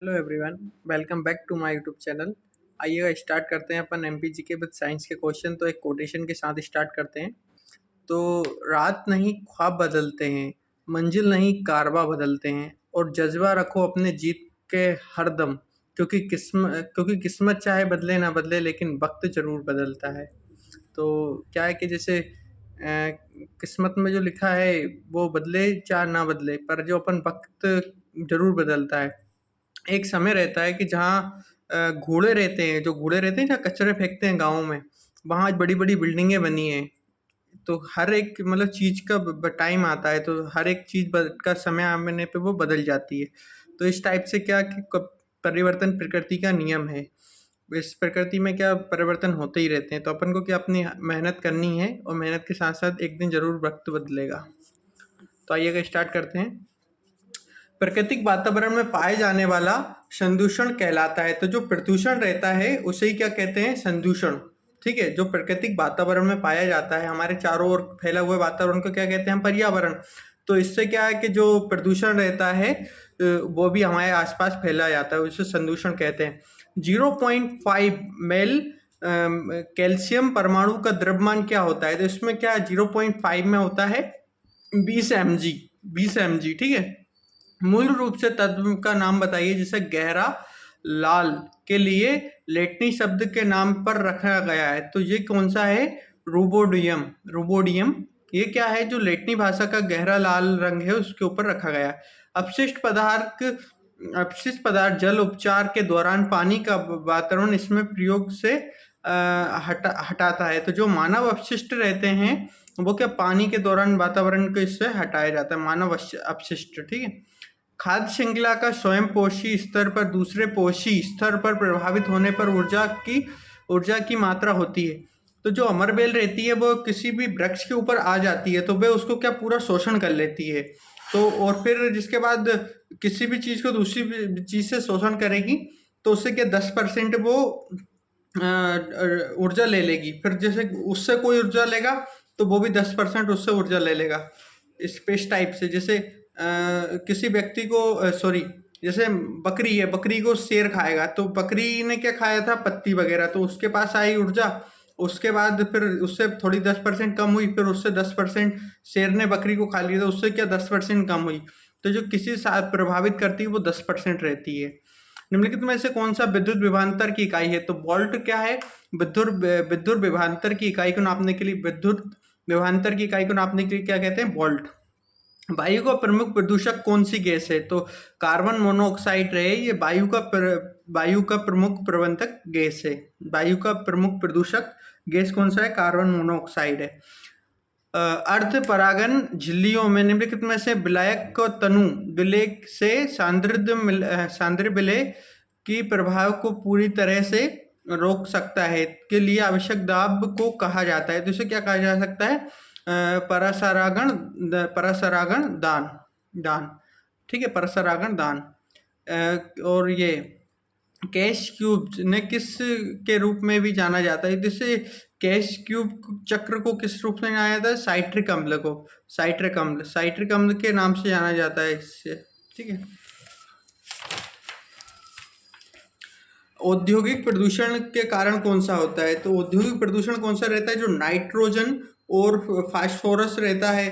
Hello everyone, welcome back to my YouTube channel. आइएगा start करते हैं अपन एमपीजी के विद साइंस के क्वेश्चन। तो एक कोटेशन के साथ स्टार्ट करते हैं। तो रात नहीं ख्वाब बदलते हैं, मंजिल नहीं कारवा बदलते हैं, और जज्बा रखो अपने जीत के हर दम, क्योंकि किस्मत चाहे बदले ना बदले लेकिन वक्त ज़रूर बदलता है। तो क्या है कि जैसे किस्मत में जो लिखा है वो बदले चाहे ना बदले, पर जो अपन वक्त ज़रूर बदलता है। एक समय रहता है कि जहाँ घोड़े रहते हैं, जो घोड़े रहते हैं जहाँ कचरे फेंकते हैं गाँव में, वहाँ आज बड़ी-बड़ी बिल्डिंगें बनी हैं। तो हर एक मतलब चीज़ का टाइम आता है, तो हर एक चीज़ का समय आने पे वो बदल जाती है। तो इस टाइप से क्या कि परिवर्तन प्रकृति का नियम है। इस प्रकृति में क्या परिवर्तन होते ही रहते हैं। तो अपन को क्या अपनी मेहनत करनी है, और मेहनत के साथ साथ एक दिन जरूर वक्त बदलेगा। तो आइएगा स्टार्ट करते हैं। प्राकृतिक वातावरण में पाए जाने वाला संदूषण कहलाता है। तो जो प्रदूषण रहता है उसे ही क्या कहते हैं? संदूषण। ठीक है, जो प्राकृतिक वातावरण में पाया जाता है, हमारे चारों ओर फैला हुए वातावरण को क्या कहते हैं? पर्यावरण। तो इससे क्या है कि जो प्रदूषण रहता है वो भी हमारे आसपास फैला जाता है, उसे संदूषण कहते हैं। 0.5 मेल कैल्शियम परमाणु का द्रव्यमान क्या होता है? तो इसमें क्या 0.5 में होता है 20 mg। 20 mg, ठीक है। मूल रूप से तत्व का नाम बताइए जिसे गहरा लाल के लिए लेटिनी शब्द के नाम पर रखा गया है। तो ये कौन सा है? रूबोडियम। रूबोडियम ये क्या है? जो लेटिनी भाषा का गहरा लाल रंग है उसके ऊपर रखा गया है। अपशिष्ट पदार्थ जल उपचार के दौरान पानी का वातावरण इसमें प्रयोग से हटाता है। तो जो मानव अपशिष्ट रहते हैं वो क्या पानी के दौरान वातावरण को इससे हटाया जाता है, मानव अपशिष्ट। ठीक है। खाद्य श्रृंखला का स्वयं पोषी स्तर पर दूसरे पोषी स्तर पर प्रभावित होने पर ऊर्जा की मात्रा होती है। तो जो अमरबेल रहती है वो किसी भी वृक्ष के ऊपर आ जाती है तो वह उसको क्या पूरा शोषण कर लेती है। तो और फिर जिसके बाद किसी भी चीज़ को दूसरी चीज़ से शोषण करेगी तो उससे क्या 10% वो ऊर्जा ले लेगी। फिर जैसे उससे कोई ऊर्जा लेगा तो वो भी 10% उससे ऊर्जा ले लेगा। स्पेस टाइप से जैसे किसी व्यक्ति को सॉरी, जैसे बकरी है, बकरी को शेर खाएगा तो बकरी ने क्या खाया था? पत्ती वगैरह, तो उसके पास आई ऊर्जा। उसके बाद फिर उससे थोड़ी 10% कम हुई, फिर उससे 10% शेर ने बकरी को खा लिया तो उससे क्या 10% कम हुई। तो जो किसी साथ प्रभावित करती है वो 10% रहती है। निम्नलिखित में से कौन सा विद्युत विभवांतर की इकाई है? तो वोल्ट क्या है? विद्युत विभवांतर की इकाई को नापने के लिए, विद्युत विभवांतर की इकाई को नापने के लिए क्या कहते हैं? वोल्ट। वायु का प्रमुख प्रदूषक कौन सी गैस है? तो कार्बन मोनोऑक्साइड रहे, ये वायु का प्रमुख प्रबंधक गैस है। वायु का प्रमुख प्रदूषक गैस कौन सा है? कार्बन मोनोऑक्साइड है। अर्ध परागन झिल्लियों में निम्नलिखित में से विलायक को तनु विलय से सांद्र विलय की प्रभाव को पूरी तरह से रोक सकता है के लिए आवश्यक दाब को कहा जाता है। तो इसे क्या कहा जा सकता है? परसरागण दान दान। ठीक है, परसरागण दान। और ये कैश क्यूब ने किस के रूप में भी जाना जाता है? जिससे कैश क्यूब चक्र को किस रूप में जाना जाता है? साइट्रिक अम्ल को। साइट्रिक अम्ल के नाम से जाना जाता है इससे। ठीक है। औद्योगिक प्रदूषण के कारण कौन सा होता है? तो औद्योगिक प्रदूषण कौन सा रहता है? जो नाइट्रोजन और फास्फोरस रहता है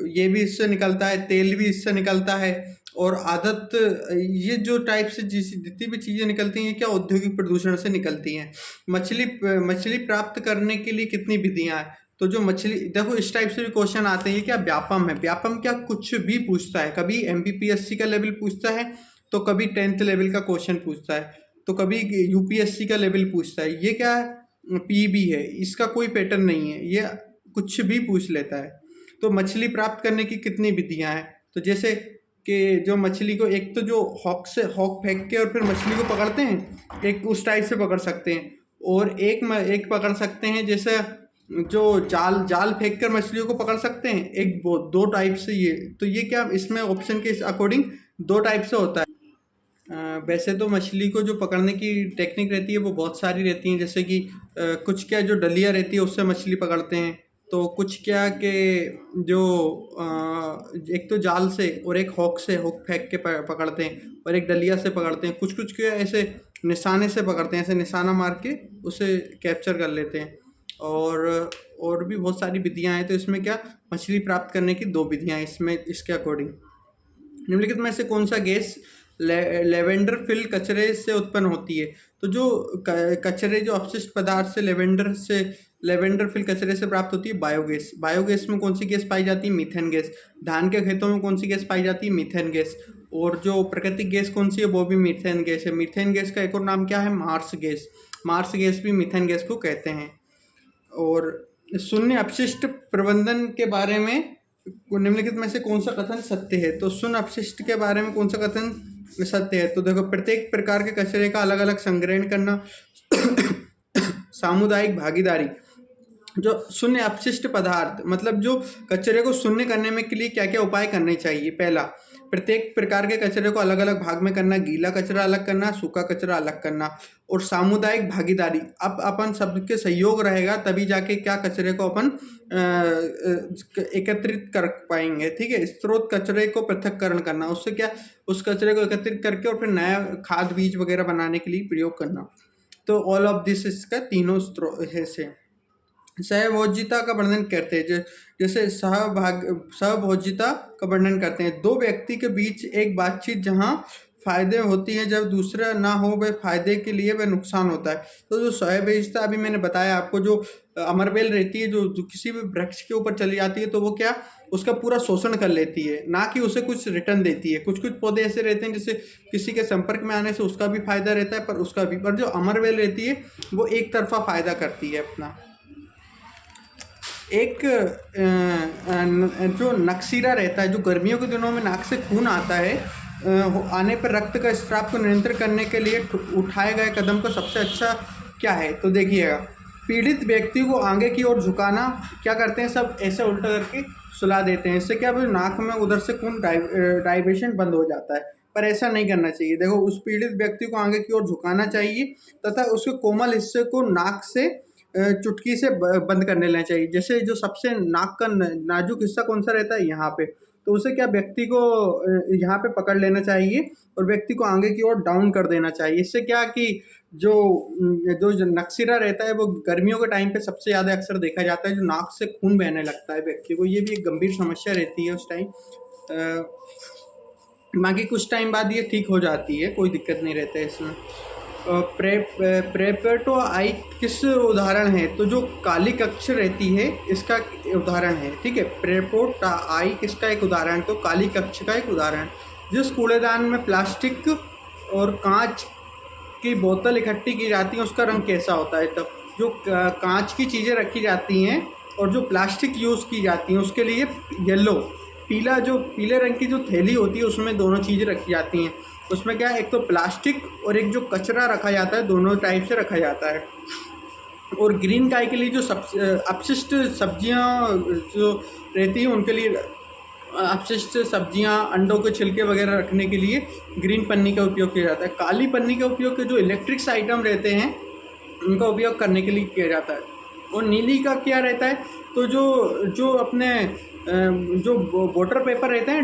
ये भी इससे निकलता है, तेल भी इससे निकलता है, और आदत, ये जो टाइप से जितनी भी चीज़ें निकलती हैं क्या औद्योगिक प्रदूषण से निकलती हैं। मछली प्राप्त करने के लिए कितनी विधियां हैं? तो जो मछली, देखो इस टाइप से भी क्वेश्चन आते हैं। ये क्या व्यापम है? व्यापम क्या कुछ भी पूछता है, कभी एमपीपीएससी का लेवल पूछता है, तो कभी 10th लेवल का क्वेश्चन पूछता है, तो कभी यूपीएससी का लेवल पूछता है। ये क्या पीबी है, इसका कोई पैटर्न नहीं है, ये कुछ भी पूछ लेता है। तो मछली प्राप्त करने की कितनी विधियां हैं? तो जैसे कि जो मछली को, एक तो जो हॉक फेंक के और फिर मछली को पकड़ते हैं, एक उस टाइप से पकड़ सकते हैं, और एक पकड़ सकते हैं जैसे जो जाल फेंक कर मछलियों को पकड़ सकते हैं, एक वो दो टाइप से। ये तो ये क्या इसमें ऑप्शन के अकॉर्डिंग दो टाइप से होता है। वैसे तो मछली को जो पकड़ने की टेक्निक रहती है वो बहुत सारी रहती हैं, जैसे कि कुछ क्या जो डलिया रहती है उससे मछली पकड़ते हैं, तो कुछ क्या कि जो एक तो जाल से और एक हुक से, हुक फेंक के पकड़ते हैं, और एक डलिया से पकड़ते हैं। कुछ कुछ क्या ऐसे निशाने से पकड़ते हैं, ऐसे निशाना मार के उसे कैप्चर कर लेते हैं। और भी बहुत सारी विधियां हैं। तो इसमें क्या, मछली प्राप्त करने की 2 विधियां हैं इसमें, इसके अकॉर्डिंग। निम्नलिखित में से कौन सा गैस लेवेंडर फिल कचरे से उत्पन्न होती है? तो जो कचरे, जो अपशिष्ट पदार्थ से लेवेंडर फिल कचरे से प्राप्त होती है बायोगैस। बायोगैस में कौन सी गैस पाई जाती है? Methane gas. धान के खेतों में कौन सी गैस पाई जाती है? Methane gas. और जो प्राकृतिक गैस कौन सी है? वो भी मीथेन गैस है। मीथेन गैस का एक और नाम क्या है? Marsh gas. मार्स गैस भी मीथेन गैस को कहते हैं। और शून्य अपशिष्ट प्रबंधन के बारे में निम्नलिखित में से कौन सा कथन सत्य है? तो शून्य अपशिष्ट के बारे में कौन सा कथन सत्य है? तो देखो, प्रत्येक प्रकार के कचरे का अलग अलग संग्रहण करना, सामुदायिक भागीदारी। जो शून्य अपशिष्ट पदार्थ मतलब जो कचरे को शून्य करने में के लिए क्या क्या उपाय करने चाहिए? पहला, प्रत्येक प्रकार के कचरे को अलग अलग भाग में करना, गीला कचरा अलग करना, सूखा कचरा अलग करना। और सामुदायिक भागीदारी, अब अपन सबके सहयोग रहेगा तभी जाके क्या कचरे को अपन एकत्रित कर पाएंगे। ठीक है। स्रोत कचरे को पृथक्करण करना, उससे क्या, उस कचरे को एकत्रित करके और फिर नया खाद बीज वगैरह बनाने के लिए प्रयोग करना। तो ऑल ऑफ दिस इसका तीनों स्रोत है से। सहभोज्यता का वर्णन करते हैं, जैसे सहभोज्यता का वर्णन करते हैं। 2 व्यक्ति के बीच एक बातचीत जहाँ फायदे होती है, जब दूसरा ना हो वह फायदे के लिए वह नुकसान होता है। तो जो सहभोज्यता अभी मैंने बताया आपको, जो अमरबेल रहती है, जो किसी भी वृक्ष के ऊपर चली जाती है, तो वो क्या, उसका पूरा शोषण कर लेती है, ना कि उसे कुछ रिटर्न देती है। कुछ कुछ पौधे ऐसे रहते हैं जैसे किसी के संपर्क में आने से उसका भी फायदा रहता है, पर उसका भी, पर जो अमरबेल रहती है वो एक तरफा फायदा करती है अपना। एक जो नक्सीरा रहता है, जो गर्मियों के दिनों में नाक से खून आता है, आने पर रक्त का स्राव को नियंत्रित करने के लिए उठाए गए कदम का सबसे अच्छा क्या है? तो देखिएगा, पीड़ित व्यक्ति को आगे की ओर झुकाना। क्या करते हैं, सब ऐसे उल्टा करके सुला देते हैं। इससे क्या, नाक में उधर से खून डाइवर्शन बंद हो जाता है, पर ऐसा नहीं करना चाहिए। देखो, उस पीड़ित व्यक्ति को आगे की ओर झुकाना चाहिए तथा उसके कोमल हिस्से को नाक से चुटकी से बंद करने लेना चाहिए। जैसे जो सबसे नाक का नाजुक हिस्सा कौन सा रहता है? यहाँ पे। तो उसे क्या, व्यक्ति को यहाँ पे पकड़ लेना चाहिए और व्यक्ति को आगे की ओर डाउन कर देना चाहिए। इससे क्या कि जो नक्सीरा रहता है वो गर्मियों के टाइम पे सबसे ज़्यादा अक्सर देखा जाता है, जो नाक से खून बहने लगता है व्यक्ति को। ये भी एक गंभीर समस्या रहती है उस टाइम। बाकी कुछ टाइम बाद ये ठीक हो जाती है, कोई दिक्कत नहीं रहता है इसमें। प्रेपेटो आई किस उदाहरण है? तो जो काली कक्ष रहती है इसका उदाहरण है। ठीक है। प्रेपोटा आई किसका एक उदाहरण? तो काली कक्ष का एक उदाहरण। जिस कूड़ेदान में प्लास्टिक और कांच की बोतल इकट्ठी की जाती है उसका रंग कैसा होता है? तब जो कांच की चीज़ें रखी जाती हैं और जो प्लास्टिक यूज़ की जाती हैं उसके लिए येलो, पीला, जो पीले रंग की जो थैली होती है उसमें दोनों चीज़ें रखी जाती हैं। उसमें क्या है, एक तो प्लास्टिक और एक जो कचरा रखा जाता है, दोनों टाइप से रखा जाता है। और ग्रीन काय के लिए जो अपशिष्ट सब्जियां जो रहती हैं उनके लिए, अपशिष्ट सब्जियां, अंडों के छिलके वगैरह रखने के लिए ग्रीन पन्नी का उपयोग किया जाता है। काली पन्नी का उपयोग जो इलेक्ट्रिक्स आइटम रहते हैं उनका उपयोग करने के लिए किया जाता है। और नीली का क्या रहता है? तो जो अपने जो वाटर पेपर रहते हैं,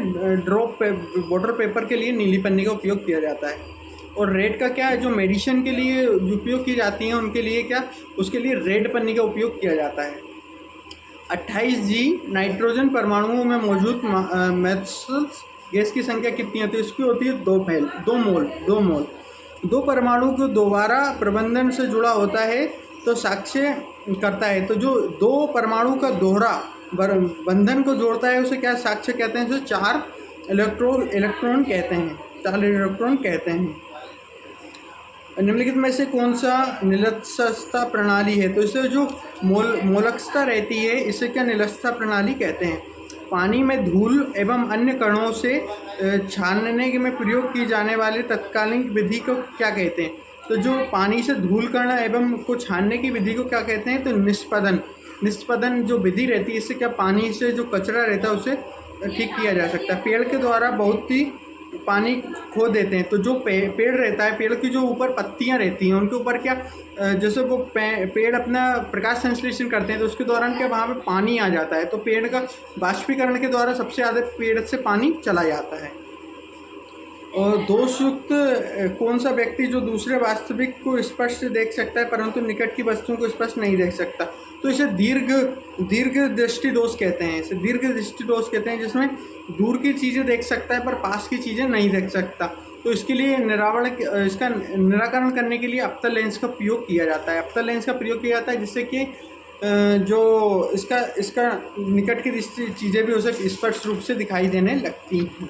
वाटर पेपर के लिए नीली पन्नी का उपयोग किया जाता है। और रेड का क्या है? जो मेडिसिन के लिए उपयोग की जाती हैं उनके लिए क्या, उसके लिए रेड पन्नी का उपयोग किया जाता है। 28G नाइट्रोजन परमाणुओं में मौजूद मेथल्स गैस की संख्या कितनी होती है? इसकी होती है 2 मोल। 2 परमाणु को दोबारा प्रबंधन से जुड़ा होता है तो साक्ष्य करता है। तो जो 2 परमाणु का दोहरा बंधन को जोड़ता है उसे क्या साक्ष्य कहते हैं? जो 4 इलेक्ट्रॉन कहते हैं। निम्नलिखित में से कौन सा निलस्तता प्रणाली है? तो इसे जो मोलकता रहती है इसे क्या निलस्तता प्रणाली कहते हैं। पानी में धूल एवं अन्य कणों से छानने में प्रयोग की जाने वाली तत्कालीन विधि को क्या कहते हैं? तो जो पानी से धूल कण एवं को छानने की विधि को क्या कहते हैं? तो निष्पदन जो विधि रहती है, इससे क्या पानी से जो कचरा रहता है उसे ठीक किया जा सकता है। पेड़ के द्वारा बहुत ही पानी खो देते हैं, तो जो पेड़ रहता है, पेड़ की जो ऊपर पत्तियां रहती हैं उनके ऊपर क्या जैसे वो पेड़ अपना प्रकाश संश्लेषण करते हैं, तो उसके दौरान क्या वहाँ पे पानी आ जाता है, तो पेड़ का बाष्पीकरण के द्वारा सबसे ज़्यादा पेड़ से पानी चला जाता है। और दोषयुक्त कौन सा व्यक्ति जो दूसरे वास्तविक को स्पष्ट देख सकता है परंतु निकट की वस्तुओं को स्पष्ट नहीं देख सकता, तो इसे दीर्घ दृष्टि दोष कहते हैं। इसे दीर्घ दृष्टि दोष कहते हैं, जिसमें दूर की चीज़ें देख सकता है पर पास की चीज़ें नहीं देख सकता। तो इसके लिए इसका निराकरण करने के लिए अवतल लेंस का प्रयोग किया जाता है। अवतल लेंस का प्रयोग किया जाता है जिससे कि जो इसका निकट की दृष्टि चीज़ें भी उसे स्पष्ट रूप से दिखाई देने लगती हैं।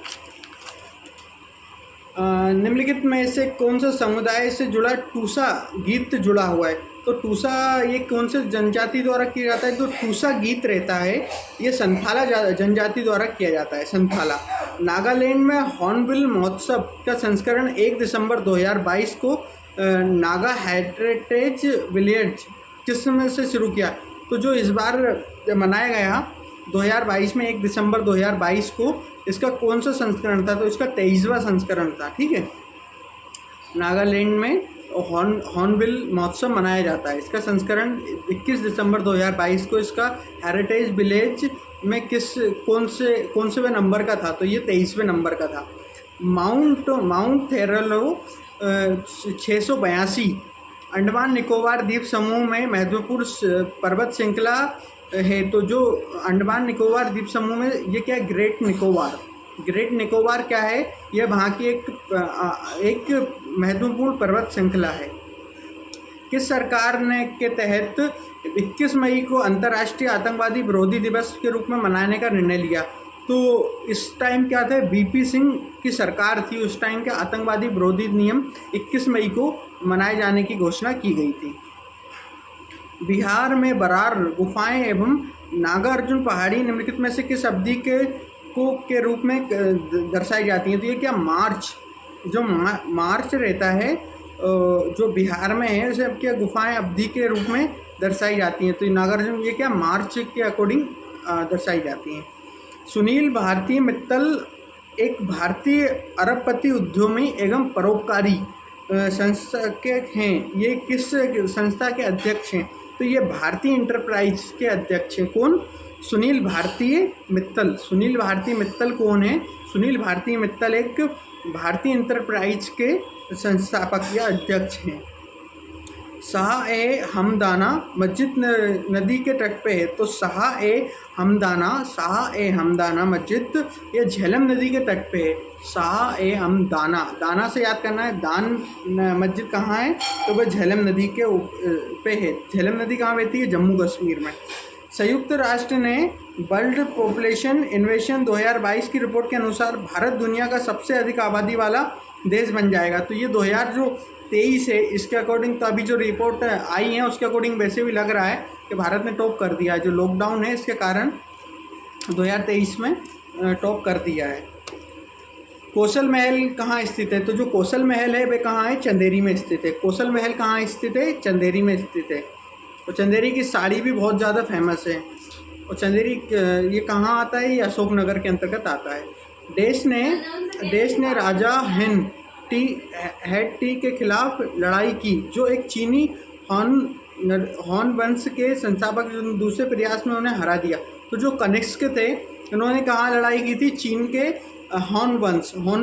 निम्नलिखित में से कौन सा समुदाय से जुड़ा टूसा गीत जुड़ा हुआ है? तो टूसा ये कौन से जनजाति द्वारा किया जाता है? जो टूसा गीत रहता है ये संथाला जनजाति द्वारा किया जाता है। संथाला नागालैंड में हॉर्नबिल महोत्सव का संस्करण 1 दिसंबर 2022 को नागा हेरिटेज विलेज किस्म से शुरू किया। तो जो इस बार मनाया गया 2022 में 1 दिसंबर 2022 को, इसका कौन सा संस्करण था? तो इसका 23वां संस्करण था। ठीक है, नागालैंड में हॉर्नबिल महोत्सव मनाया जाता है। इसका संस्करण 21 दिसंबर 2022 को इसका हेरिटेज विलेज में कौन से नंबर का था? तो ये 23वें नंबर का था। माउंट थेरलो 682 अंडमान निकोबार द्वीप समूह में महत्वपूर्ण पर्वत श्रृंखला है। तो जो अंडमान निकोबार द्वीप समूह में ये क्या है? ग्रेट निकोबार क्या है? यह वहाँ की एक महत्वपूर्ण पर्वत श्रृंखला है। किस सरकार ने के तहत 21 मई को अंतर्राष्ट्रीय आतंकवादी विरोधी दिवस के रूप में मनाने का निर्णय लिया? तो इस टाइम क्या था? वीपी सिंह की सरकार थी उस टाइम के। आतंकवादी विरोधी नियम 21 मई को मनाए जाने की घोषणा की गई थी। बिहार में बरार गुफाएं एवं नागार्जुन पहाड़ी निम्नलिखित में से किस अवधि के रूप में दर्शाई जाती हैं? तो ये क्या मार्च रहता है जो बिहार में है, उसे क्या गुफाएं अवधि के रूप में दर्शाई जाती हैं? तो नागार्जुन ये क्या मार्च के अकॉर्डिंग दर्शाई जाती हैं। सुनील भारती मित्तल एक भारतीय अरबपति उद्यमी एवं परोपकारी संस्था के हैं। ये किस संस्था के अध्यक्ष हैं? तो ये भारतीय इंटरप्राइज के अध्यक्ष हैं। कौन? सुनील भारती मित्तल कौन है? सुनील भारती मित्तल एक भारतीय इंटरप्राइज के संस्थापक या अध्यक्ष हैं। शाह-ए-हमदाना मस्जिद नदी के तट पे है। तो शाह-ए-हमदाना मस्जिद ये झेलम नदी के तट पे है। शाह-ए-हमदाना, दाना से याद करना है। दान मस्जिद कहाँ है? तो वह झेलम नदी के पे है। झेलम नदी कहाँ बहती है? जम्मू कश्मीर में। संयुक्त राष्ट्र ने वर्ल्ड पॉपुलेशन इन्वेशन 2022 की रिपोर्ट के अनुसार भारत दुनिया का सबसे अधिक आबादी वाला देश बन जाएगा। तो ये 2023 है, इसके अकॉर्डिंग तो अभी जो रिपोर्ट आई है उसके अकॉर्डिंग वैसे भी लग रहा है कि भारत ने टॉप कर दिया है। जो लॉकडाउन है इसके कारण 2023 में टॉप कर दिया है। कौशल महल कहाँ स्थित है? तो जो कौशल महल है वह कहाँ है? चंदेरी में स्थित है। कौशल महल कहाँ स्थित है? चंदेरी में स्थित है। और चंदेरी की साड़ी भी बहुत ज़्यादा फेमस है। और चंदेरी ये कहाँ आता है? ये अशोकनगर के अंतर्गत आता है। देश ने राजा हेड टी के खिलाफ लड़ाई की, जो एक चीनी हॉन वंश के संस्थापक, जो दूसरे प्रयास में उन्हें हरा दिया। तो जो कनिष्क थे इन्होंने कहाँ लड़ाई की थी? चीन के हॉन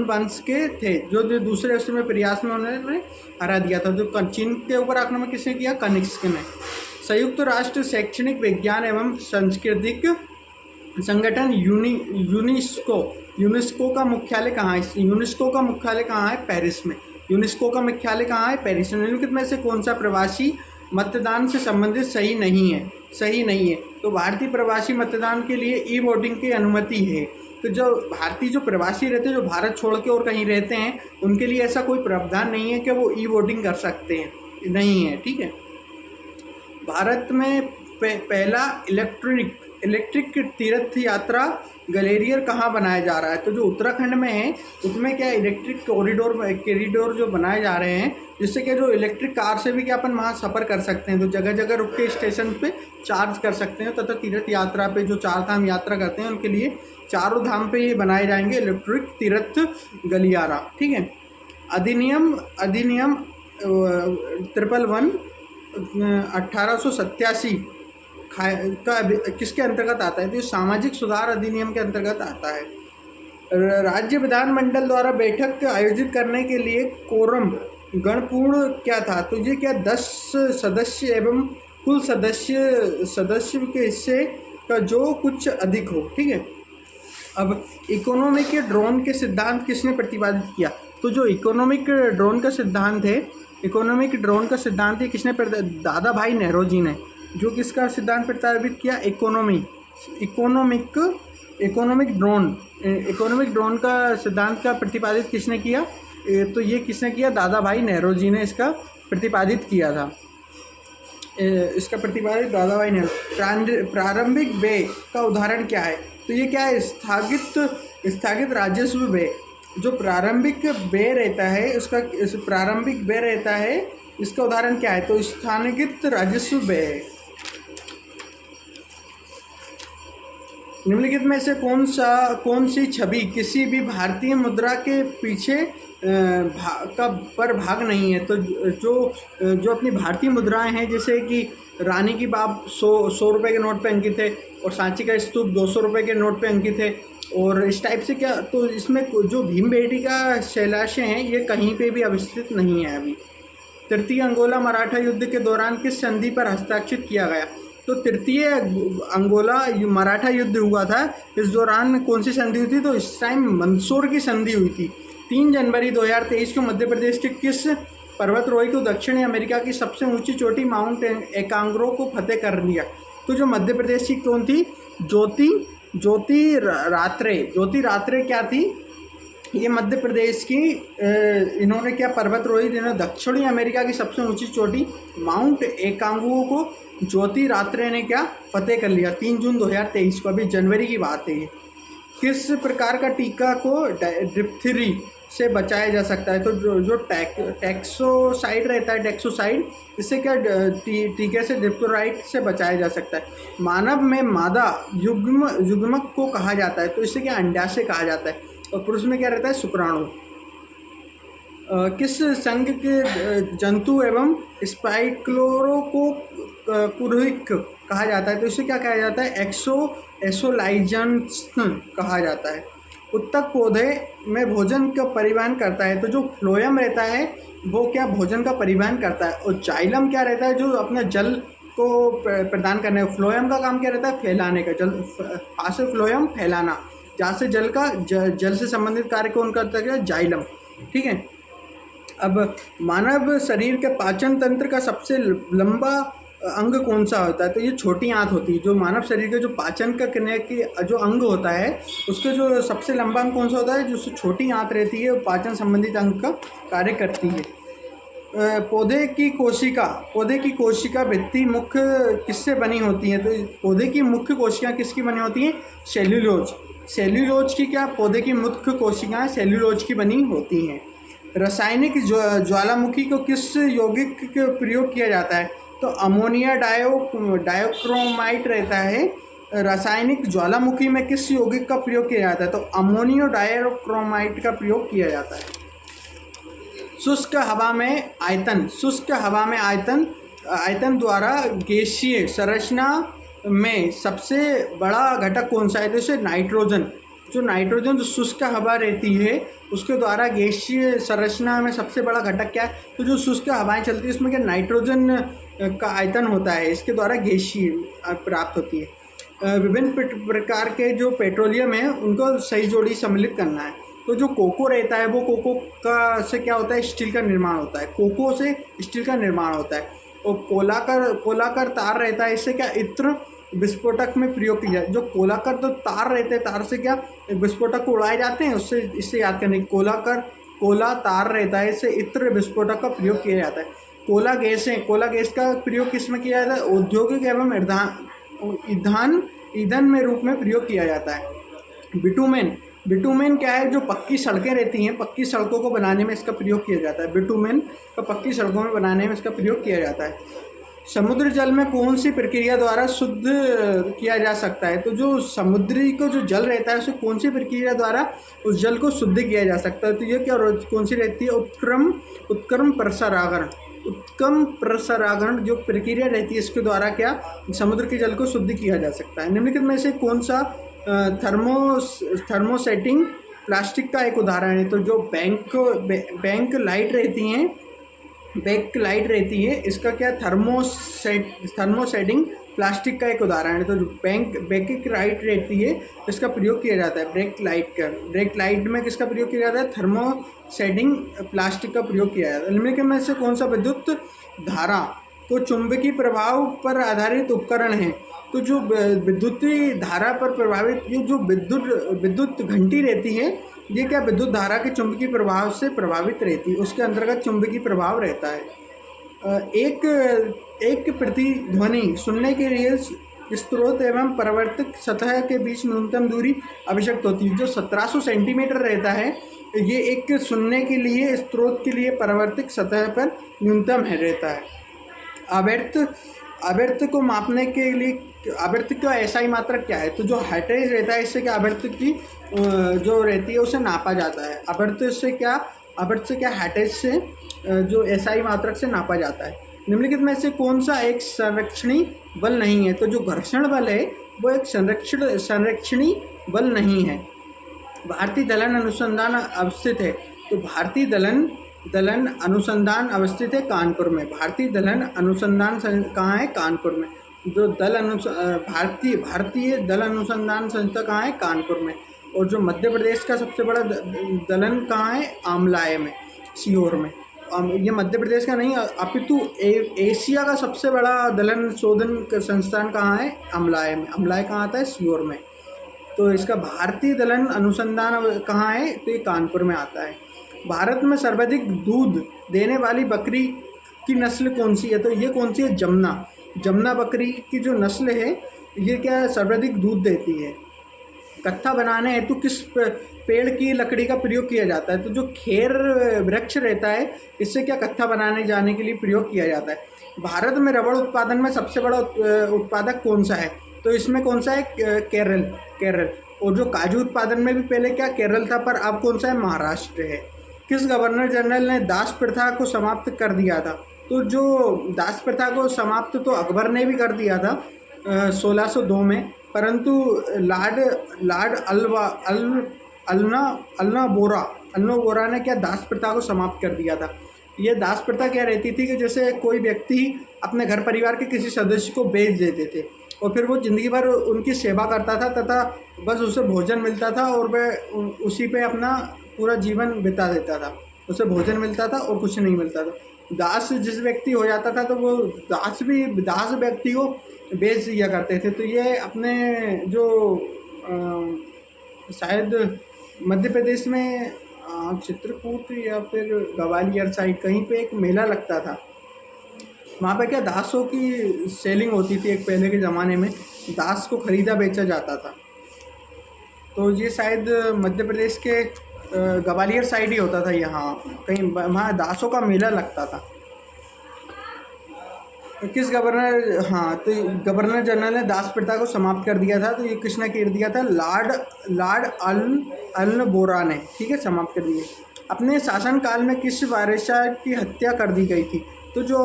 वंश के थे, जो दूसरे उसमें प्रयास में उन्होंने हरा दिया था। जो चीन के ऊपर आक्रमण किसने किया? कनिष्क ने। संयुक्त राष्ट्र शैक्षणिक विज्ञान एवं सांस्कृतिक संगठन यूनेस्को का मुख्यालय कहाँ है? यूनेस्को का मुख्यालय कहाँ है? पेरिस में। यूनेस्को का मुख्यालय कहाँ है? पेरिस में। निम्नलिखित में से कौन सा प्रवासी मतदान से संबंधित सही नहीं है? तो भारतीय प्रवासी मतदान के लिए ई वोटिंग की अनुमति है। तो जो भारतीय जो प्रवासी रहते हैं, जो भारत छोड़ के और कहीं रहते हैं, उनके लिए ऐसा कोई प्रावधान नहीं है कि वो ई वोटिंग कर सकते हैं, नहीं है। ठीक है। भारत में पहला इलेक्ट्रिक तीर्थ यात्रा गलेरियर कहाँ बनाया जा रहा है? तो जो उत्तराखंड में है उसमें क्या इलेक्ट्रिक कॉरिडोर जो बनाए जा रहे हैं, जिससे कि जो इलेक्ट्रिक कार से भी क्या अपन वहाँ सफ़र कर सकते हैं। तो जगह जगह रुक के स्टेशन पे चार्ज कर सकते हैं, तथा तीर्थ यात्रा पे जो चार धाम यात्रा करते हैं उनके लिए चारों धाम पे ये बनाए जाएंगे इलेक्ट्रिक तीर्थ गलियारा। ठीक है। अधिनियम अधिनियम 1887 का किसके अंतर्गत आता है? तो ये सामाजिक सुधार अधिनियम के अंतर्गत आता है। राज्य विधानमंडल द्वारा बैठक आयोजित करने के लिए कोरम गणपूर्ण क्या था? तो ये क्या 10 सदस्य एवं कुल सदस्य के हिस्से का जो कुछ अधिक हो। ठीक है। अब इकोनॉमिक ड्रोन के सिद्धांत किसने प्रतिपादित किया? तो जो इकोनॉमिक ड्रोन का सिद्धांत है, इकोनॉमिक ड्रोन का सिद्धांत है किसने? दादा भाई नेहरूजी ने। जो किसका सिद्धांत प्रतिपादित किया? इकोनॉमिक ड्रोन का सिद्धांत का प्रतिपादित किसने किया? तो ये किसने किया? दादा भाई नेहरूजी ने इसका प्रतिपादित किया था। इसका प्रतिपादित दादा भाई नेहरू। प्रारंभिक व्यय का उदाहरण क्या है? तो ये क्या है? स्थगित राजस्व व्यय। जो प्रारंभिक व्यय रहता है उसका प्रारंभिक व्यय रहता है, इसका उदाहरण क्या है? तो स्थगित राजस्व व्यय है। निम्नलिखित में से कौन सी छवि किसी भी भारतीय मुद्रा के पीछे पर भाग नहीं है? तो जो अपनी भारतीय मुद्राएं हैं, जैसे कि रानी की बाग 100 रुपये के नोट पे अंकित है और सांची का स्तूप 200 रुपये के नोट पे अंकित है, और इस टाइप से क्या, तो इसमें जो भीमबेटका शैलाशें हैं ये कहीं पे भी अवस्थित नहीं है अभी। तृतीय अंगोला मराठा युद्ध के दौरान किस संधि पर हस्ताक्षर किया गया? तो तृतीय अंगोला मराठा युद्ध हुआ था, इस दौरान कौन सी संधि हुई थी? तो इस टाइम मंदसौर की संधि हुई थी। 3 जनवरी 2023 को मध्य प्रदेश के किस पर्वतरोही को दक्षिणी अमेरिका की सबसे ऊंची चोटी माउंट एकांग्रो को फतेह कर लिया? तो जो मध्य प्रदेश की कौन थी? ज्योति रात्रे क्या थी? ये मध्य प्रदेश की इन्होंने क्या पर्वतरोही जिन्होंने दक्षिणी अमेरिका की सबसे ऊंची चोटी माउंट एकांगुओ को ज्योति रात्रे ने क्या फतेह कर लिया 3 जून 2023 को। अभी जनवरी की बात है ये। किस प्रकार का टीका को डिप्थीरी से बचाया जा सकता है? तो जो टैक्सोसाइड रहता है, टैक्सोसाइड, इससे क्या टीके से डिप्थोराइट से बचाया जा सकता है। मानव में मादा युग्मक को कहा जाता है, तो इससे क्या अंडाशय कहा जाता है, और पुरुष में क्या रहता है? शुक्राणु। किस संघ के जंतु एवं स्पाइक्लोरो को पुरोहित कहा जाता है? तो इसे क्या कहा जाता है? एसोलाइजेंस कहा जाता है। उत्तक पौधे में भोजन का परिवहन करता है, तो जो फ्लोएम रहता है वो क्या भोजन का परिवहन करता है, और जाइलम क्या रहता है? जो अपना जल को प्रदान करने का। फ्लोएम का काम क्या रहता है? फैलाने का। जल फ्लोएम फैलाना, जहाँ से जल से संबंधित कार्य कौन करता है? जाइलम। ठीक है। अब मानव शरीर के पाचन तंत्र का सबसे लंबा अंग कौन सा होता है? तो ये छोटी आंत होती है। जो मानव शरीर के जो पाचन का करने की जो अंग होता है उसके जो सबसे लंबा अंग कौन सा होता है? जो छोटी आंत रहती है वो पाचन संबंधित अंग का कार्य करती है। पौधे की कोशिका भित्ति मुख्य किससे बनी होती है? तो पौधे की मुख्य कोशिकाएं किसकी बनी होती हैं? सेल्यूलोज की क्या पौधे की मुख्य कोशिकाएं सेल्यूलोज की बनी होती हैं। रासायनिक ज्वालामुखी को किस यौगिक का प्रयोग किया जाता है? तो अमोनिया डायोक्रोमाइट रहता है। रासायनिक ज्वालामुखी में किस यौगिक का प्रयोग किया जाता है? तो अमोनियो डायोक्रोमाइट का प्रयोग किया जाता है। शुष्क हवा में आयतन द्वारा गैसीय संरचना में सबसे बड़ा घटक कौन सा है? जैसे नाइट्रोजन। जो शुष्क हवा रहती है उसके द्वारा गैसीय संरचना में सबसे बड़ा घटक क्या है? तो जो शुष्क हवाएं चलती है उसमें क्या नाइट्रोजन का आयतन होता है, इसके द्वारा गैसीय प्राप्त होती है। विभिन्न प्रकार के जो पेट्रोलियम है उनको सही जोड़ी सम्मिलित करना है। तो जो कोको रहता है वो कोको का से क्या होता है? स्टील का निर्माण होता है। कोको से स्टील का निर्माण होता है। और कोलाकर तार रहता है, इससे क्या इत्र विस्फोटक में प्रयोग किया जाए। जो कोलाकर तो तार रहते हैं, तार से क्या विस्फोटक को उड़ाए जाते हैं, उससे इससे याद करने की कोला तार रहता है, इससे इत्र विस्फोटक का प्रयोग किया जाता है। कोला गैस का प्रयोग किस में किया जाता है? औद्योगिक एवं ईंधन में रूप में प्रयोग किया जाता है। बिटुमेन क्या है? जो पक्की सड़कें रहती हैं, पक्की सड़कों को बनाने में इसका प्रयोग किया जाता है। बिटुमेन का पक्की सड़कों में बनाने में इसका प्रयोग किया जाता है। समुद्र जल में कौन सी प्रक्रिया द्वारा शुद्ध किया जा सकता है? तो जो समुद्री को जो जल रहता है उसे कौन सी प्रक्रिया द्वारा उस जल को शुद्ध किया जा सकता है? तो ये क्या कौन सी रहती है? उत्क्रम प्रसरागरण। उत्क्रम प्रसरागरण जो प्रक्रिया रहती है इसके द्वारा क्या समुद्र के जल को शुद्ध किया जा सकता है? निम्नलिखित में से कौन सा थर्मोसेटिंग प्लास्टिक का एक उदाहरण है? तो जो बैंक लाइट रहती हैं, बैक लाइट रहती है, इसका क्या थर्मोसेटिंग प्लास्टिक का एक उदाहरण है। तो जो बैक लाइट रहती है इसका प्रयोग किया जाता है। ब्रेक लाइट में किसका प्रयोग किया जाता है? थर्मोसेटिंग प्लास्टिक का प्रयोग किया जाता है। निम्नलिखित में से कौन सा विद्युत धारा तो चुंबकीय प्रभाव पर आधारित उपकरण है? तो जो विद्युतीय धारा पर प्रभावित ये जो विद्युत घंटी रहती है ये क्या विद्युत धारा के चुंबकीय प्रभाव से प्रभावित रहती है, उसके अंतर्गत चुंबकीय प्रभाव रहता है। एक प्रतिध्वनि सुनने के लिए स्रोत एवं परावर्तक सतह के बीच न्यूनतम दूरी आवश्यक होती है। जो 1700 सेंटीमीटर रहता है ये एक सुनने के लिए स्रोत के लिए परावर्तक सतह पर न्यूनतम है रहता है। आवर्त को मापने के लिए आवर्त का एसआई मात्रक क्या है? तो जो हाइटेज रहता है इससे क्या आवर्त की जो रहती है उसे नापा जाता है। आवर्त से क्या हाइटेज से जो एसआई मात्रक से नापा जाता है। निम्नलिखित में से कौन सा एक संरक्षणी बल नहीं है? तो जो घर्षण बल है वो एक संरक्षणी बल नहीं है। भारतीय दलन अनुसंधान अवस्थित है। तो भारतीय दलन अनुसंधान अवस्थित है कानपुर में। भारतीय दलन अनुसंधान कहाँ है? कानपुर में। जो भारतीय दल अनुसंधान संस्था कहाँ है? कानपुर में। और जो मध्य प्रदेश का सबसे बड़ा दलन कहाँ है? आमलाए में, सीहोर में। ये मध्य प्रदेश का नहीं अपितु एशिया का सबसे बड़ा दलन शोधन संस्थान कहाँ है? आमलाए में। आमलाए कहाँ आता है? सीहोर में। तो इसका भारतीय दलन अनुसंधान कहाँ है? तो ये कानपुर में आता है। भारत में सर्वाधिक दूध देने वाली बकरी की नस्ल कौन सी है? तो ये कौन सी है? जमुना बकरी की जो नस्ल है ये क्या सर्वाधिक दूध देती है। कत्था बनाने हेतु किस पेड़ की लकड़ी का प्रयोग किया जाता है? तो जो खेर वृक्ष रहता है इससे क्या कत्था बनाने जाने के लिए प्रयोग किया जाता है। भारत में रबड़ उत्पादन में सबसे बड़ा उत्पादक कौन सा है? तो इसमें कौन सा है? केरल। और जो काजू उत्पादन में भी पहले क्या केरल था, पर अब कौन सा है? महाराष्ट्र है। किस गवर्नर जनरल ने दास प्रथा को समाप्त कर दिया था? तो जो दास प्रथा को समाप्त तो अकबर ने भी कर दिया था 1602 में, परंतु लॉर्ड अल्ना बोरा ने क्या दास प्रथा को समाप्त कर दिया था। ये दास प्रथा क्या रहती थी कि जैसे कोई व्यक्ति अपने घर परिवार के किसी सदस्य को बेच देते थे और फिर वो ज़िंदगी भर उनकी सेवा करता था तथा बस उसे भोजन मिलता था और वह उसी पे अपना पूरा जीवन बिता देता था। उसे भोजन मिलता था और कुछ नहीं मिलता था। दास जिस व्यक्ति हो जाता था तो वो दास व्यक्ति को बेच दिया करते थे। तो ये अपने जो शायद मध्य प्रदेश में चित्रकूट या फिर ग्वालियर साइड कहीं पे एक मेला लगता था। वहाँ पे क्या दासों की सेलिंग होती थी। एक पहले के ज़माने में दास को ख़रीदा बेचा जाता था। तो ये शायद मध्य प्रदेश के ग्वालियर साइड ही होता था। यहाँ कहीं वहाँ दासों का मेला लगता था। किस तो गवर्नर जनरल ने दास प्रथा को समाप्त कर दिया था? तो ये किसने कर दिया था? लॉर्ड अल्न बोरा ने, ठीक है, समाप्त कर दिए। अपने शासनकाल में किस बादशाह की हत्या कर दी गई थी? तो जो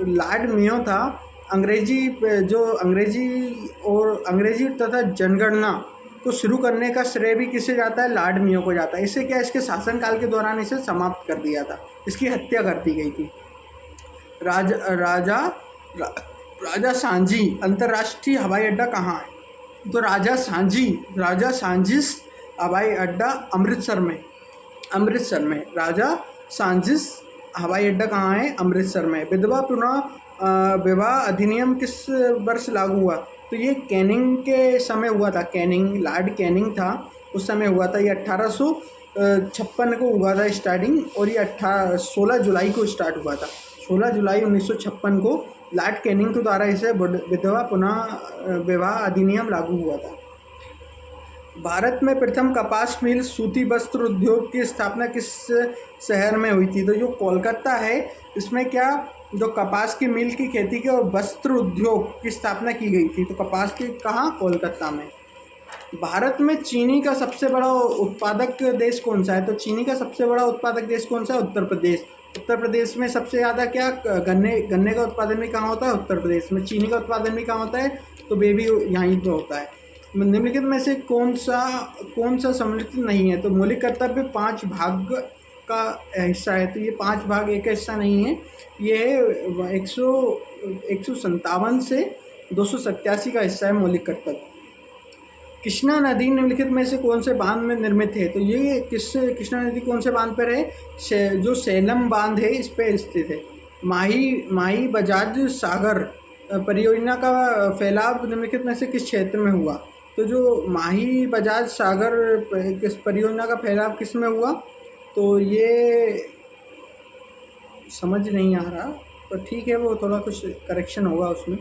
लॉर्ड मेयो था, अंग्रेजी तथा जनगणना को शुरू करने का श्रेय भी किसे जाता है? लॉर्ड मेयो को जाता है। इससे क्या इसके शासनकाल के दौरान इसे समाप्त कर दिया था, इसकी हत्या कर दी गई थी। राजा सांची अंतर्राष्ट्रीय हवाई अड्डा कहाँ है? तो राजा सांचिस हवाई अड्डा अमृतसर में। राजा सांचिस हवाई अड्डा कहाँ है? अमृतसर में। विवाह अधिनियम किस वर्ष लागू हुआ? तो ये कैनिंग के समय हुआ था। लॉर्ड कैनिंग था उस समय हुआ था। ये 1856 को हुआ था स्टार्टिंग, और ये 16 जुलाई को स्टार्ट हुआ था। 16 जुलाई 1956 को लॉर्ड कैनिंग के द्वारा इसे विधवा पुनः विवाह अधिनियम लागू हुआ था। भारत में प्रथम कपास मिल सूती वस्त्र उद्योग की स्थापना किस शहर में हुई थी? तो जो कोलकाता है इसमें क्या जो कपास की मिल की खेती के और वस्त्र उद्योग की स्थापना की गई थी, तो कपास की कहाँ? कोलकाता में। भारत में चीनी का सबसे बड़ा उत्पादक देश कौन सा है? तो चीनी का सबसे बड़ा उत्पादक देश कौन सा है? उत्तर प्रदेश। उत्तर प्रदेश में सबसे ज़्यादा क्या गन्ने गन्ने का उत्पादन भी कहाँ होता है? उत्तर प्रदेश में। चीनी का उत्पादन भी कहाँ होता है? तो वे भी यहीं पर होता है। निम्नलिखित में से कौन सा सम्मिलित नहीं है? तो मौलिक कर्तव्य 5 भाग का हिस्सा है, तो ये 5 भाग एक हिस्सा नहीं है, ये है 157 से 287 का हिस्सा है मौलिक कर्तव्य। कृष्णा नदी निम्नलिखित में से कौन से बांध में निर्मित है? तो ये कृष्णा नदी कौन से बांध पर है? जो सेलम बांध है इस पे स्थित है। माही बजाज सागर परियोजना का फैलाव निम्नलिखित में से किस क्षेत्र में हुआ? तो जो माही बजाज सागर किस परियोजना का फैलाव किस में हुआ? तो ये समझ नहीं आ रहा, तो ठीक है, वो थोड़ा कुछ करेक्शन होगा उसमें,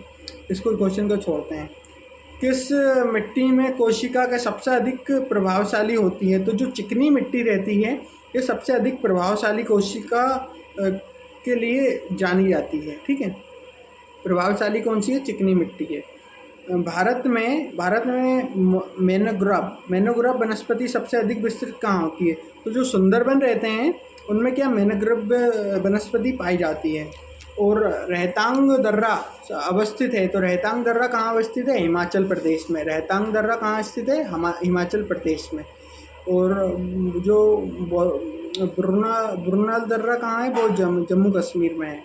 इसको क्वेश्चन को छोड़ते हैं। किस मिट्टी में कोशिका का सबसे अधिक प्रभावशाली होती है? तो जो चिकनी मिट्टी रहती है ये सबसे अधिक प्रभावशाली कोशिका के लिए जानी जाती है, ठीक है। प्रभावशाली कौन सी है? चिकनी मिट्टी है। भारत में मैनग्रोव वनस्पति सबसे अधिक विस्तृत कहाँ होती है? तो जो सुंदरबन रहते हैं उनमें क्या मैनग्रोव वनस्पति पाई जाती है। और रहतांग दर्रा अवस्थित है, तो रहतांग दर्रा कहाँ अवस्थित है? हिमाचल प्रदेश में। रहतांग दर्रा कहाँ स्थित है? हिमाचल प्रदेश में। और जो बुरनाल दर्रा कहाँ है? वो जम्मू कश्मीर में है।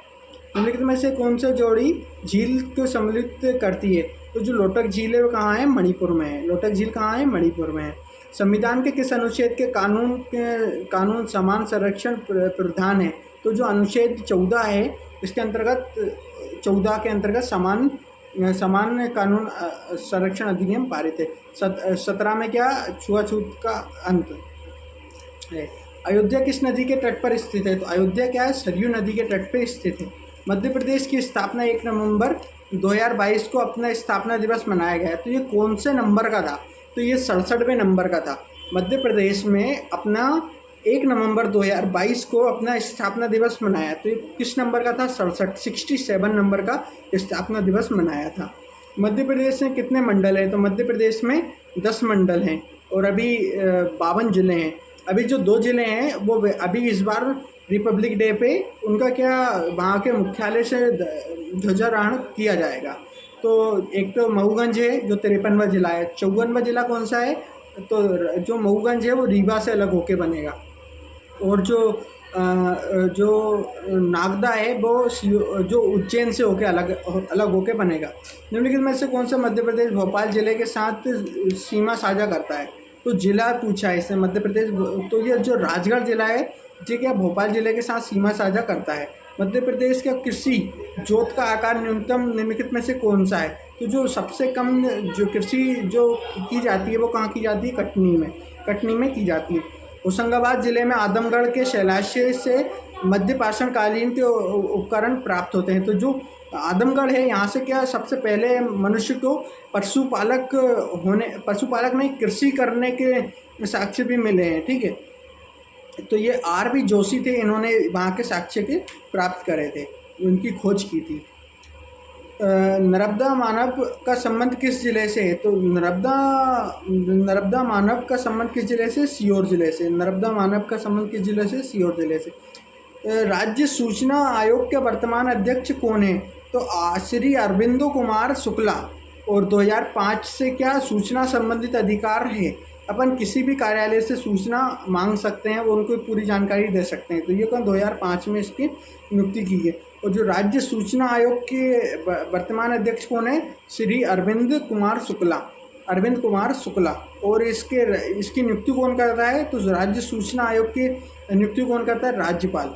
निम्नलिखित में से कौन सा जोड़ी झील को सम्मिलित करती है? तो जो लोटक झील है वो कहाँ है? मणिपुर में है। लोटक झील कहाँ है? मणिपुर में है। संविधान के किस अनुच्छेद के कानून समान संरक्षण प्रावधान है? तो जो अनुच्छेद 14 है इसके अंतर्गत 14 के अंतर्गत समान कानून संरक्षण अधिनियम पारित है। 17 में क्या? छुआछूत का अंत है। अयोध्या किस नदी के तट पर स्थित है? तो अयोध्या क्या है? सरयू नदी के तट पर स्थित है। मध्य प्रदेश की स्थापना 1 नवंबर 2022 को अपना स्थापना दिवस मनाया गया। तो ये कौन से नंबर का था? तो ये 67वें नंबर का था। मध्य प्रदेश में अपना 1 नवंबर 2022 को अपना स्थापना दिवस मनाया। तो ये किस नंबर का था? 67 नंबर का स्थापना दिवस मनाया था। मध्य प्रदेश में कितने मंडल हैं? तो मध्य प्रदेश में 10 मंडल हैं और अभी 52 ज़िले हैं। अभी जो 2 ज़िले हैं वो अभी इस बार रिपब्लिक डे पे उनका क्या वहाँ के मुख्यालय से ध्वजारोहण किया जाएगा। तो एक तो मऊगंज है जो 53वां ज़िला है। 54वां ज़िला कौन सा है? तो जो मऊगंज है वो रीवा से अलग होके बनेगा। और जो नागदा है वो जो उज्जैन से होके अलग होके बनेगा। निम्नलिखित में से कौन सा मध्य प्रदेश भोपाल ज़िले के साथ सीमा साझा करता है? तो ज़िला पूछा है इससे मध्य प्रदेश। तो ये जो राजगढ़ ज़िला है ये क्या भोपाल ज़िले के साथ सीमा साझा करता है। मध्य प्रदेश का कृषि जोत का आकार न्यूनतम निम्नलिखित में से कौन सा है? तो जो सबसे कम जो कृषि जो की जाती है वो कहाँ की जाती है? कटनी में की जाती है। होशंगाबाद ज़िले में आदमगढ़ के शैलाश्य से मध्य पाषाण कालीन के उपकरण प्राप्त होते हैं। तो जो आदमगढ़ है यहाँ से क्या सबसे पहले मनुष्य को पशुपालक नहीं कृषि करने के साक्ष्य भी मिले हैं, ठीक है। तो ये R.B. जोशी थे, इन्होंने वहाँ के साक्ष्य के प्राप्त करे थे, उनकी खोज की थी। नर्मदा मानव का संबंध किस जिले से है? तो नर्मदा मानव का संबंध किस जिले से? सीहोर जिले से। नर्मदा मानव का संबंध किस जिले से? सीहोर जिले से। राज्य सूचना आयोग के वर्तमान अध्यक्ष कौन है? तो श्री अरविंदो कुमार शुक्ला। और 2005 से क्या सूचना संबंधित अधिकार है, अपन किसी भी कार्यालय से सूचना मांग सकते हैं, वो उनको पूरी जानकारी दे सकते हैं। तो ये 2005 में इसकी नियुक्ति की है। और जो राज्य सूचना आयोग के वर्तमान अध्यक्ष कौन है? श्री अरविंद कुमार शुक्ला। और इसकी नियुक्ति कौन करता है? तो राज्य सूचना आयोग की नियुक्ति कौन करता है? राज्यपाल।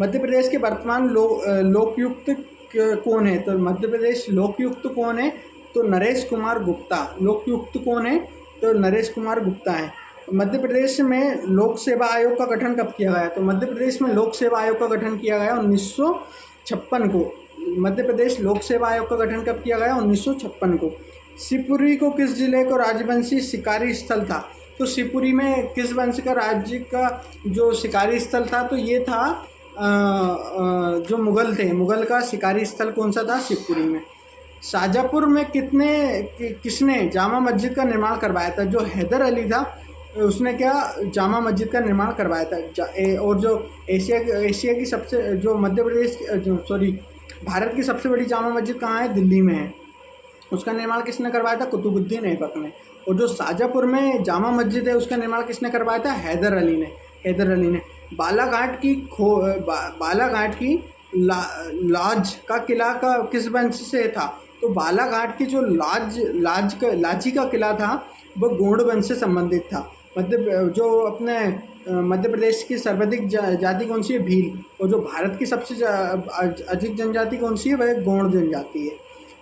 मध्य प्रदेश के वर्तमान लोकायुक्त कौन है? तो मध्य प्रदेश लोकायुक्त कौन है? तो नरेश कुमार गुप्ता। लोकायुक्त कौन है? तो नरेश कुमार गुप्ता है। मध्य प्रदेश में लोक सेवा आयोग का गठन कब किया गया? तो मध्य प्रदेश में लोक सेवा आयोग का गठन किया गया 1956 को। मध्य प्रदेश लोक सेवा आयोग का गठन कब किया गया? 1956 को। शिवपुरी को किस जिले को राजवंशी शिकारी स्थल था? तो शिवपुरी में किस वंश का राज्य का जो शिकारी स्थल था? तो ये था जो मुगल थे, मुगल का शिकारी स्थल कौन सा था? शिवपुरी में। शाजापुर में किसने जामा मस्जिद का निर्माण करवाया था? जो हैदर अली था उसने क्या जामा मस्जिद का निर्माण करवाया था। और जो एशिया की सबसे जो मध्य प्रदेश जो सॉरी भारत की सबसे बड़ी जामा मस्जिद कहाँ है? दिल्ली में है। उसका निर्माण किसने करवाया था? कुतुबुद्दीन ऐबक ने। और जो शाजापुर में जामा मस्जिद है उसका निर्माण किसने करवाया था? हैदर अली ने। बालाघाट की लाज का किला का किस वंश से था? तो बालाघाट की जो लाजी का किला था वो गोंड वंश से संबंधित था। मध्य प्रदेश की सर्वाधिक जाति कौन सी है? भील। और जो भारत की सबसे अधिक जनजाति कौन सी है? वह गोंड जनजाति है।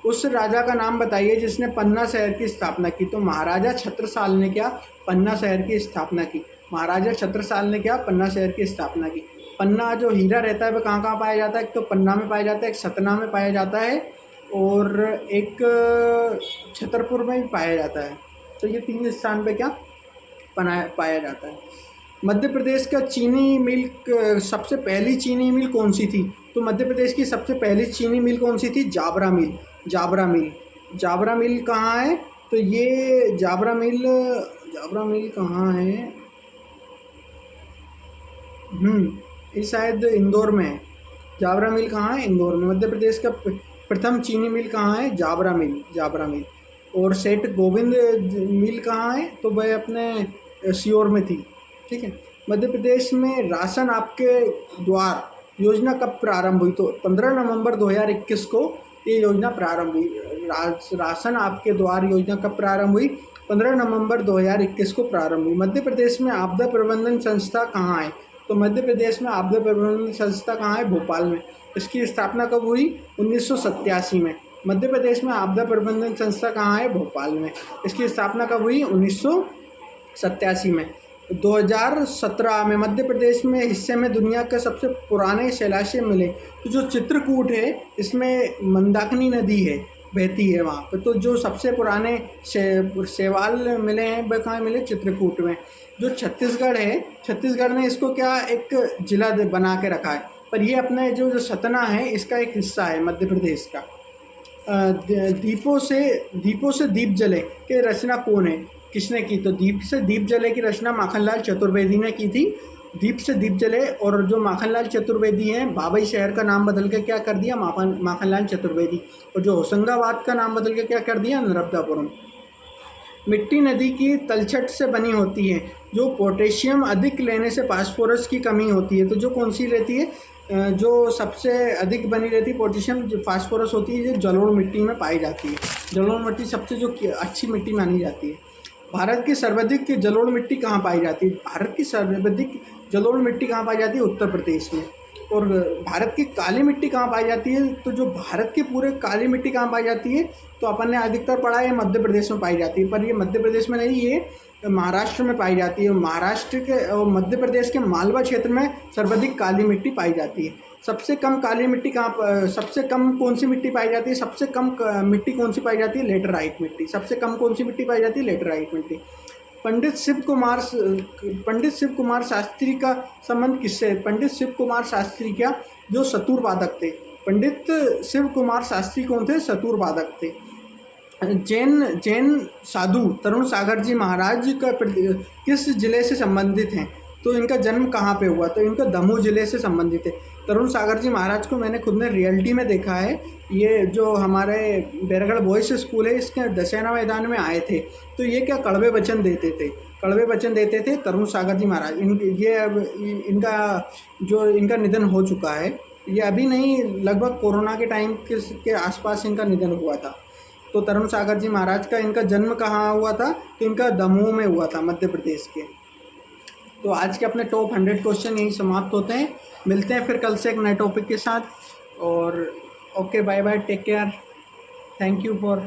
उस राजा का नाम बताइए जिसने पन्ना शहर की स्थापना की। तो महाराजा छत्रसाल ने क्या पन्ना शहर की स्थापना की? महाराजा छत्रसाल ने क्या पन्ना शहर की स्थापना की? पन्ना जो हीरा रहता है वह कहाँ कहाँ पाया जाता है? एक तो पन्ना में पाया जाता है, एक सतना में पाया जाता है और एक छतरपुर में भी पाया जाता है। तो ये 3 स्थान पे क्या पाया जाता है। मध्य प्रदेश का चीनी मिल सबसे पहली चीनी मिल कौन सी थी? तो मध्य प्रदेश की सबसे पहली चीनी मिल कौन सी थी? जाबरा मिल कहाँ है? तो ये जाबरा मिल कहाँ है? ये शायद इंदौर में है। जाबरा मिल कहाँ है? इंदौर में। मध्य प्रदेश का प्रथम चीनी मिल कहाँ है? जाबरा मिल। और सेठ गोविंद मिल कहाँ है? तो वह अपने सीहोर में थी। ठीक है। मध्य प्रदेश में राशन आपके द्वार योजना कब प्रारंभ हुई? तो 15 नवंबर 2021 को ये योजना प्रारंभ हुई। राशन आपके द्वार योजना कब प्रारंभ हुई? 15 नवंबर 2021 को प्रारंभ हुई। मध्य प्रदेश में आपदा प्रबंधन संस्था कहाँ है? तो मध्य प्रदेश में आपदा प्रबंधन संस्था कहाँ है? भोपाल में। इसकी स्थापना कब हुई? 1987 में। मध्य प्रदेश में आपदा प्रबंधन संस्था कहाँ है? भोपाल में। इसकी स्थापना कब हुई? 1987 में। 2017 में मध्य प्रदेश में हिस्से में दुनिया के सबसे पुराने शैलाशय मिले। तो जो चित्रकूट है इसमें मंदाकिनी नदी है, बहती है वहाँ पर। तो जो सबसे पुराने शैवाल मिले हैं वह कहाँ मिले? चित्रकूट में। जो छत्तीसगढ़ ने इसको क्या एक जिला बना के रखा है, पर ये अपने जो सतना है इसका एक हिस्सा है मध्य प्रदेश का। दीपों से दीप जले के रचना कौन है? किसने की? तो दीप से दीप जले की रचना माखनलाल चतुर्वेदी ने की थी। दीप से दीप जले। और जो माखनलाल चतुर्वेदी हैं बाबई शहर का नाम बदल के क्या कर दिया? माखनलाल चतुर्वेदी। और जो होशंगाबाद का नाम बदल के क्या कर दिया? नर्मदापुरम। मिट्टी नदी की तलछट से बनी होती है। जो पोटेशियम अधिक लेने से फास्फोरस की कमी होती है। तो जो कौन सी रहती है? जो सबसे अधिक बनी रहती है पोटेशियम फास्फोरस होती है, जो जलोढ़ मिट्टी में पाई जाती है। जलोढ़ मिट्टी सबसे जो अच्छी मिट्टी मानी जाती है। भारत की सर्वाधिक जलोढ़ मिट्टी कहाँ पाई जाती है? भारत की सर्वाधिक जलोढ़ मिट्टी कहाँ पाई जाती है? उत्तर प्रदेश में। और भारत की काली मिट्टी कहाँ पाई जाती है? तो जो भारत की पूरे काली मिट्टी कहाँ पाई जाती है? तो अपन ने अधिकतर पढ़ा है मध्य प्रदेश में पाई जाती है, पर ये मध्य प्रदेश में नहीं, ये महाराष्ट्र में पाई जाती है। महाराष्ट्र के और मध्य प्रदेश के मालवा क्षेत्र में सर्वाधिक काली मिट्टी पाई जाती है। सबसे कम काली मिट्टी सबसे कम कौन सी मिट्टी पाई जाती है? सबसे कम मिट्टी कौन सी पाई जाती है? लेटराइट मिट्टी। सबसे कम कौन सी मिट्टी पाई जाती है? लेटराइट मिट्टी। पंडित शिव कुमार शास्त्री का संबंध किससे है? पंडित शिव कुमार शास्त्री क्या जो सतुर वादक थे। पंडित शिव कुमार शास्त्री कौन थे? सतुर वादक थे। जैन साधु तरुण सागर जी महाराज का किस जिले से संबंधित हैं? तो इनका जन्म कहाँ पे हुआ? तो इनका दमोह जिले से संबंधित है। तरुण सागर जी महाराज को मैंने खुद ने रियलिटी में देखा है। ये जो हमारे बैरगढ़ बॉयज़ स्कूल है इसके दशहरा मैदान में आए थे। तो ये क्या कड़वे वचन देते थे तरुण सागर जी महाराज। इनका निधन हो चुका है। ये अभी नहीं, लगभग कोरोना के टाइम के आसपास इनका निधन हुआ था। तो तरुण सागर जी महाराज का इनका जन्म कहाँ हुआ था? तो इनका दमोह में हुआ था, मध्य प्रदेश के। तो आज के अपने टॉप 100 क्वेश्चन यही समाप्त होते हैं। मिलते हैं फिर कल से एक नए टॉपिक के साथ। और okay, bye bye, take care, thank you for